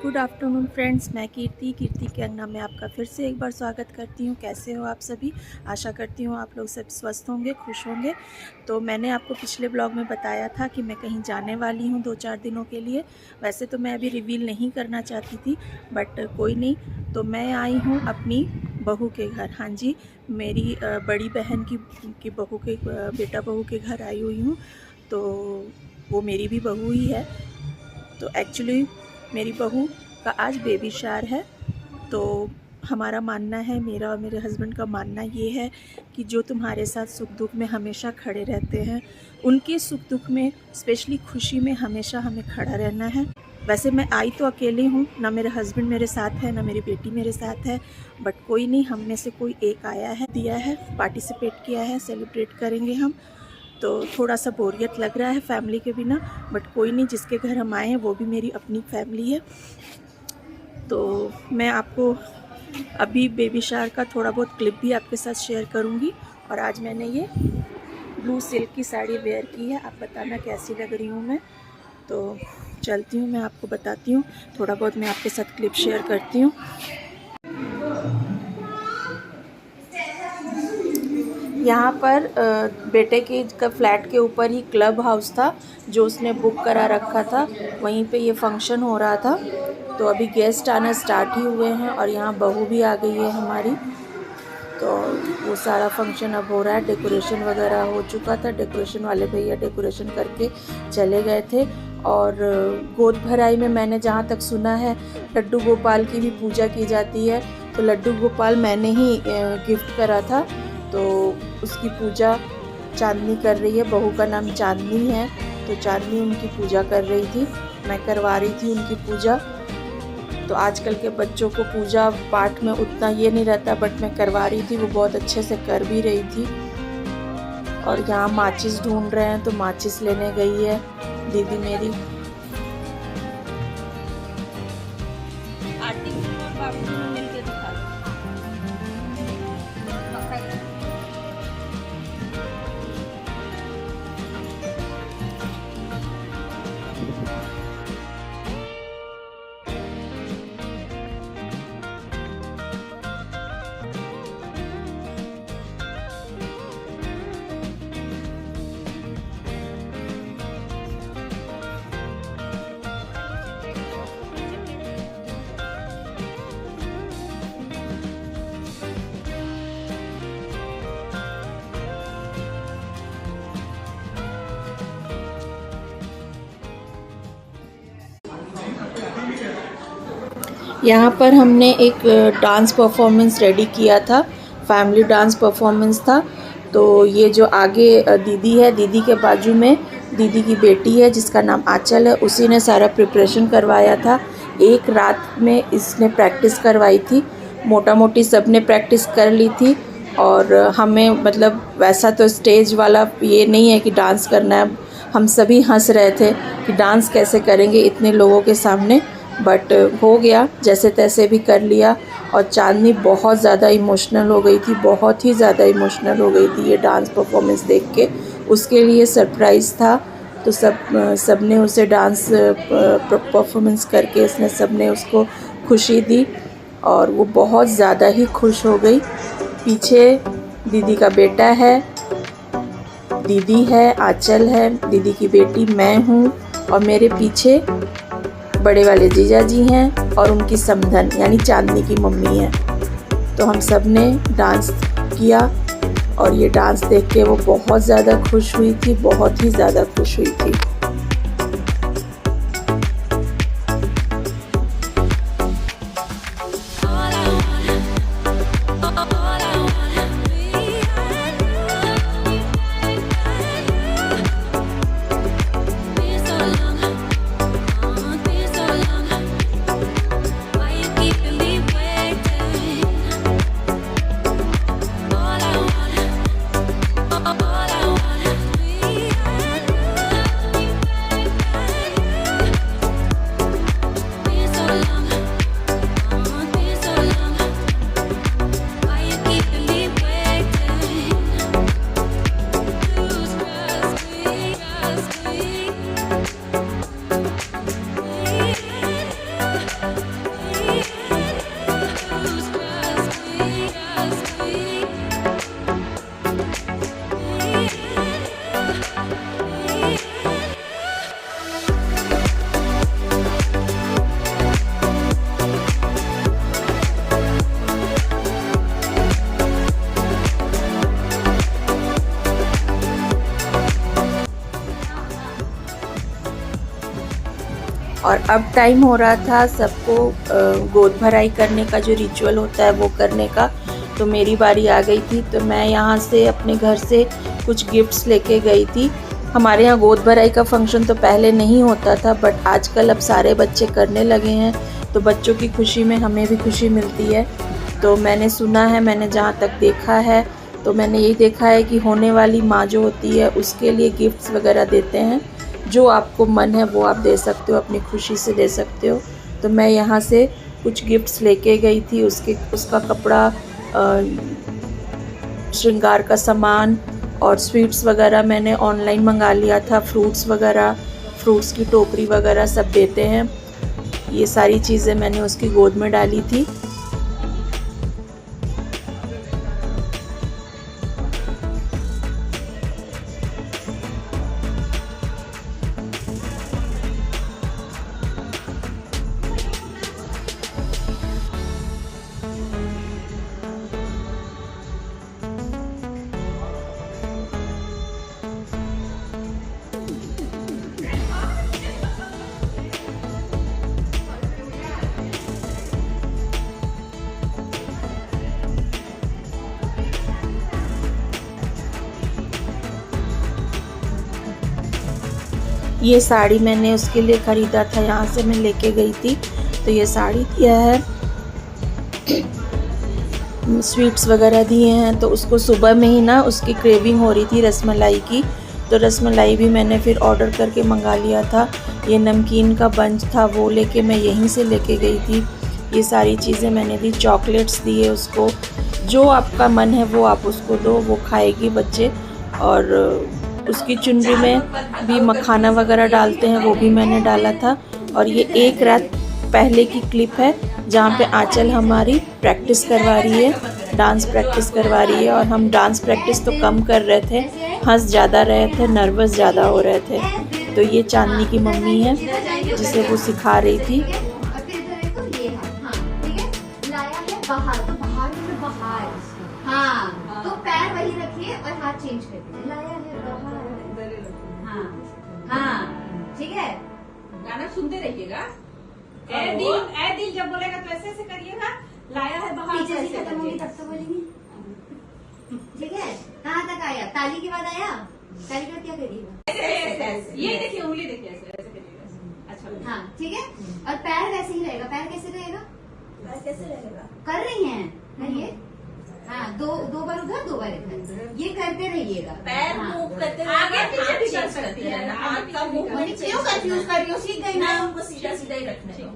Good afternoon friends, मैं कीर्ति के अंगना में आपका फिर से एक बार स्वागत करती हूँ। कैसे हो आप सभी? आशा करती हूँ आप लोग सब स्वस्थ होंगे, खुश होंगे। तो मैंने आपको पिछले ब्लॉग में बताया था कि मैं कहीं जाने वाली हूँ 2-4 दिनों के लिए। वैसे तो मैं अभी रिवील नहीं करना चाहती थी, बट कोई नहीं। तो मैं आई हूँ अपनी बहू के घर। हाँ जी, मेरी बड़ी बहन की बहू के बेटा बहू के घर आई हुई हूँ। तो वो मेरी भी बहू ही है। तो एक्चुअली मेरी बहू का आज बेबी शावर है। तो हमारा मानना है, मेरा और मेरे हस्बैंड का मानना ये है कि जो तुम्हारे साथ सुख दुख में हमेशा खड़े रहते हैं, उनके सुख दुख में, स्पेशली खुशी में हमेशा हमें खड़ा रहना है। वैसे मैं आई तो अकेली हूँ, ना मेरे हस्बैंड मेरे साथ है, ना मेरी बेटी मेरे साथ है, बट कोई नहीं, हम में से कोई एक आया है, दिया है, पार्टिसिपेट किया है, सेलिब्रेट करेंगे हम। तो थोड़ा सा बोरियत लग रहा है फैमिली के बिना, बट कोई नहीं, जिसके घर हम आए हैं वो भी मेरी अपनी फैमिली है। तो मैं आपको अभी बेबी शावर का थोड़ा बहुत क्लिप भी आपके साथ शेयर करूंगी। और आज मैंने ये ब्लू सिल्क की साड़ी वेयर की है, आप बताना कैसी लग रही हूँ मैं। तो चलती हूँ, मैं आपको बताती हूँ, थोड़ा बहुत मैं आपके साथ क्लिप शेयर करती हूँ। यहाँ पर बेटे के फ्लैट के ऊपर ही क्लब हाउस था जो उसने बुक करा रखा था, वहीं पे ये फंक्शन हो रहा था। तो अभी गेस्ट आना स्टार्ट ही हुए हैं और यहाँ बहू भी आ गई है हमारी। तो वो सारा फंक्शन अब हो रहा है, डेकोरेशन वगैरह हो चुका था, डेकोरेशन वाले भैया डेकोरेशन करके चले गए थे। और गोद भराई में मैंने जहाँ तक सुना है, लड्डू गोपाल की भी पूजा की जाती है। तो लड्डू गोपाल मैंने ही गिफ्ट करा था, तो उसकी पूजा चांदनी कर रही है। बहू का नाम चांदनी है, तो चांदनी उनकी पूजा कर रही थी, मैं करवा रही थी उनकी पूजा। तो आजकल के बच्चों को पूजा पाठ में उतना ये नहीं रहता, बट मैं करवा रही थी, वो बहुत अच्छे से कर भी रही थी। और यहाँ माचिस ढूंढ रहे हैं, तो माचिस लेने गई है दीदी मेरी। यहाँ पर हमने एक डांस परफॉर्मेंस रेडी किया था, फैमिली डांस परफॉर्मेंस था। तो ये जो आगे दीदी है, दीदी के बाजू में दीदी की बेटी है जिसका नाम आंचल है, उसी ने सारा प्रिपरेशन करवाया था। एक रात में इसने प्रैक्टिस करवाई थी, मोटा मोटी सब ने प्रैक्टिस कर ली थी। और हमें मतलब वैसा तो स्टेज वाला ये नहीं है कि डांस करना है, हम सभी हंस रहे थे कि डांस कैसे करेंगे इतने लोगों के सामने, बट हो गया, जैसे तैसे भी कर लिया। और चांदनी बहुत ज़्यादा इमोशनल हो गई थी, बहुत ही ज़्यादा इमोशनल हो गई थी ये डांस परफॉर्मेंस देख के। उसके लिए सरप्राइज़ था, तो सब ने उसे डांस परफॉर्मेंस करके सब ने उसको खुशी दी और वो बहुत ज़्यादा ही खुश हो गई। पीछे दीदी का बेटा है, दीदी है, आंचल है, दीदी की बेटी मैं हूँ, और मेरे पीछे बड़े वाले जीजा जी हैं और उनकी समधन यानी चांदनी की मम्मी है। तो हम सब ने डांस किया और ये डांस देख के वो बहुत ज़्यादा खुश हुई थी, बहुत ही ज़्यादा खुश हुई थी। और अब टाइम हो रहा था सबको गोद भराई करने का, जो रिचुअल होता है वो करने का। तो मेरी बारी आ गई थी, तो मैं यहाँ से अपने घर से कुछ गिफ्ट्स लेके गई थी। हमारे यहाँ गोद भराई का फंक्शन तो पहले नहीं होता था, बट आजकल अब सारे बच्चे करने लगे हैं, तो बच्चों की खुशी में हमें भी खुशी मिलती है। तो मैंने सुना है, मैंने जहाँ तक देखा है, तो मैंने यही देखा है कि होने वाली माँ जो होती है उसके लिए गिफ्ट्स वगैरह देते हैं। जो आपको मन है वो आप दे सकते हो, अपनी खुशी से दे सकते हो। तो मैं यहाँ से कुछ गिफ्ट्स लेके गई थी, उसका कपड़ा, श्रृंगार का सामान और स्वीट्स वगैरह मैंने ऑनलाइन मंगा लिया था। फ्रूट्स वगैरह, फ्रूट्स की टोकरी वगैरह सब देते हैं। ये सारी चीज़ें मैंने उसकी गोद में डाली थी। ये साड़ी मैंने उसके लिए ख़रीदा था, यहाँ से मैं लेके गई थी। तो ये साड़ी दिया है, स्वीट्स वगैरह दिए हैं। तो उसको सुबह में ही ना उसकी क्रेविंग हो रही थी रसमलाई की, तो रसमलाई भी मैंने फिर ऑर्डर करके मंगा लिया था। ये नमकीन का बंच था, वो लेके मैं यहीं से लेके गई थी। ये सारी चीज़ें मैंने दी, चॉकलेट्स दिए उसको। जो आपका मन है वो आप उसको दो, वो खाएगी बच्चे। और उसकी चुनरी में भी मखाना वगैरह डालते हैं, वो भी मैंने डाला था। और ये एक रात पहले की क्लिप है जहाँ पे आंचल हमारी प्रैक्टिस करवा रही है, डांस प्रैक्टिस करवा रही है। और हम डांस प्रैक्टिस तो कम कर रहे थे, हंस ज़्यादा रहे थे, नर्वस ज़्यादा हो रहे थे। तो ये चांदनी की मम्मी है जिसे वो सिखा रही थी। हाँ, तो पैर वही रखिए और हाथ चेंज कर दीजिए। लाया है बाहर। हाँ, हाँ, ठीक है। गाना सुनते रहिएगा। ए दिल जब बोलेगा तो ऐसे ऐसे करिएगा। लाया है बाहर। पीछे से खत्म होगी तब तो बोलेंगे। ठीक है, कहाँ तक आया? ताली के बाद आया? ताली के बाद क्या करिएगा? ये देखिए, उंगली देखिए, ऐसे ऐसे करिएगा। अच्छा, हाँ, ठीक है। और पैर वैसे ही रहेगा। पैर कैसे रहेगा? पैर कैसे रहेगा? कर रही हैं, करिए। हाँ, दो बार उधर, 2 बार इधर, ये करते रहिएगा। पैर मूव करते हुए आगे पीछे भी कर चेंज सकती है ना। हाथ का मूवमेंट क्यों कंफ्यूज कर रही हो? सीख गई ना, ना। उनको सीधा सीधा ही रखने दो।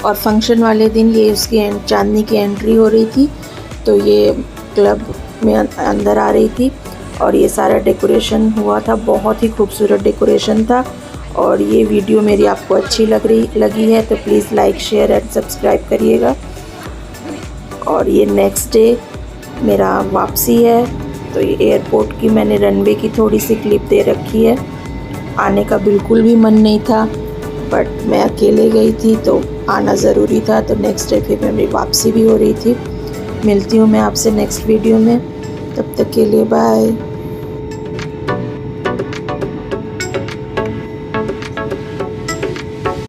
और फंक्शन वाले दिन ये उसकी चांदनी की एंट्री हो रही थी, तो ये क्लब में अंदर आ रही थी। और ये सारा डेकोरेशन हुआ था, बहुत ही खूबसूरत डेकोरेशन था। और ये वीडियो मेरी आपको अच्छी लगी है तो please like, share and subscribe करिएगा। और ये नेक्स्ट डे मेरा वापसी है, तो ये एयरपोर्ट की मैंने रनवे की थोड़ी सी क्लिप दे रखी है। आने का बिल्कुल भी मन नहीं था, बट मैं अकेले गई थी तो आना ज़रूरी था। तो नेक्स्ट डे फिर मेरी वापसी भी हो रही थी। मिलती हूँ मैं आपसे नेक्स्ट वीडियो में, तब तक के लिए बाय।